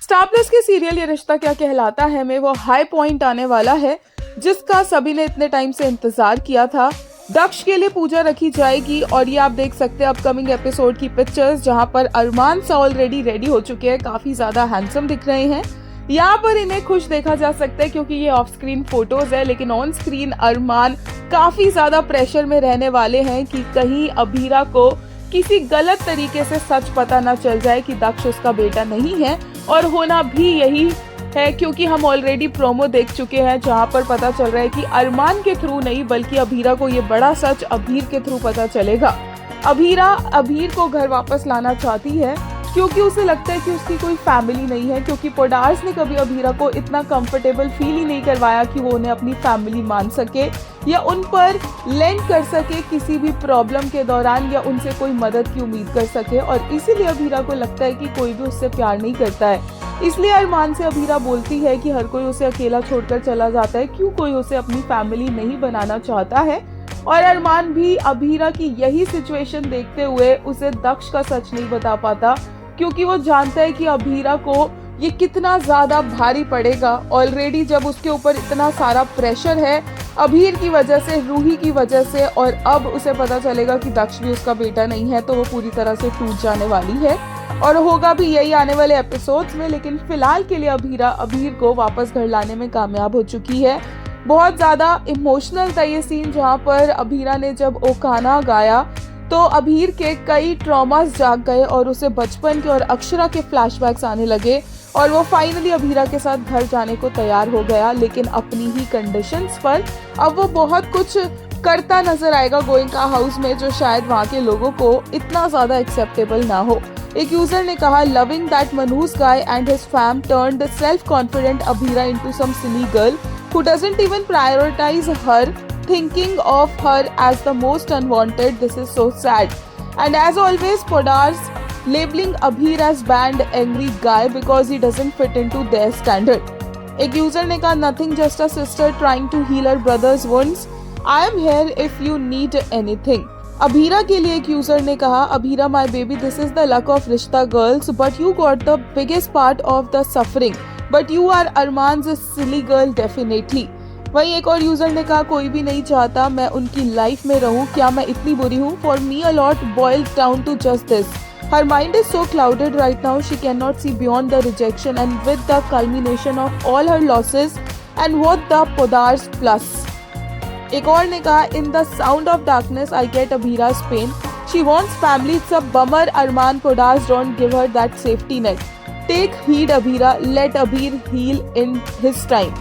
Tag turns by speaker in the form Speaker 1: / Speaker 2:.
Speaker 1: Star plus के serial ये रिश्ता क्या कहलाता है में वो हाई पॉइंट आने वाला है जिसका सभी ने इतने टाइम से इंतजार किया था। दक्ष के लिए पूजा रखी जाएगी और ये आप देख सकते हैं अपकमिंग एपिसोड की पिक्चर्स जहां पर अरमान सा ऑलरेडी रेडी हो चुके हैं, काफी ज्यादा हैंडसम दिख रहे हैं। यहाँ पर इन्हें खुश देखा जा सकता है क्योंकि ये ऑफ स्क्रीन फोटोज है, लेकिन ऑन स्क्रीन अरमान काफी ज्यादा प्रेशर में रहने वाले हैं कि कहीं अभीरा को किसी गलत तरीके से सच पता ना चल जाए कि दक्ष उसका बेटा नहीं है। और होना भी यही है क्योंकि हम ऑलरेडी प्रोमो देख चुके हैं जहां पर पता चल रहा है कि अरमान के थ्रू नहीं बल्कि अभीरा को ये बड़ा सच अभीर के थ्रू पता चलेगा। अभीरा अभीर को घर वापस लाना चाहती है क्योंकि उसे लगता है कि उसकी कोई फैमिली नहीं है, क्योंकि पोडार्स ने कभी अभीरा को इतना कंफर्टेबल फील ही नहीं करवाया कि वो उन्हें अपनी फैमिली मान सके या उन पर लेंड कर सके किसी भी प्रॉब्लम के दौरान या उनसे कोई मदद की उम्मीद कर सके। और इसीलिए अभीरा को लगता है कि कोई भी उससे प्यार नहीं करता है। इसलिए अरमान से अभीरा बोलती है कि हर कोई उसे अकेला छोड़कर चला जाता है, क्यों कोई उसे अपनी फैमिली नहीं बनाना चाहता है। और अरमान भी अभीरा की यही सिचुएशन देखते हुए उसे दक्ष का सच नहीं बता पाता क्योंकि वो जानता है कि अभीरा को ये कितना ज्यादा भारी पड़ेगा। ऑलरेडी जब उसके ऊपर इतना सारा प्रेशर है अभीर की वजह से, रूही की वजह से, और अब उसे पता चलेगा कि दक्ष भी उसका बेटा नहीं है तो वो पूरी तरह से टूट जाने वाली है। और होगा भी यही आने वाले एपिसोड्स में। लेकिन फिलहाल के लिए अभीरा अभीर को वापस घर लाने में कामयाब हो चुकी है। बहुत ज्यादा इमोशनल था ये सीन जहाँ पर अभीरा ने जब ओकाना गाया तो अभीर के कई ट्रॉमास जाग गए और उसे बचपन के और अक्षरा के फ्लैशबैक्स आने लगे और वो फाइनली अभीरा के साथ घर जाने को तैयार हो गया, लेकिन अपनी ही कंडीशंस पर। अब वो बहुत कुछ करता नजर आएगा गोयनका हाउस में जो शायद वहाँ के लोगों को इतना ज्यादा एक्सेप्टेबल ना हो। एक यूजर ने कहा, लविंग दैट मनहूस guy and his fam turned self confident Abhira into some silly girl who doesn't even prioritize her, thinking of her as the most unwanted. This is so sad. And as always, Podars labeling Abhir as banned angry guy because he doesn't fit into their standard. एक user ने कहा, nothing, just a sister trying to heal her brother's wounds. I am here if you need anything. Abhira के लिए एक user ने कहा, Abhira my baby, this is the luck of रिश्ता girls, but you got the biggest part of the suffering. But you are Arman's silly girl definitely. वहीं एक और user ने कहा, कोई भी नहीं चाहता मैं उनकी लाइफ में रहूं, क्या मैं इतनी बुरी हूं? For me a lot boils down to just this. Her mind is so clouded right now she cannot see beyond the rejection and with the culmination of all her losses and what the Podars plus. एक और ने कहा, in the sound of darkness I get Abhira's pain. She wants family, it's a bummer Arman Podars don't give her that safety net. Take heed Abhira, let Abhir heal in his time.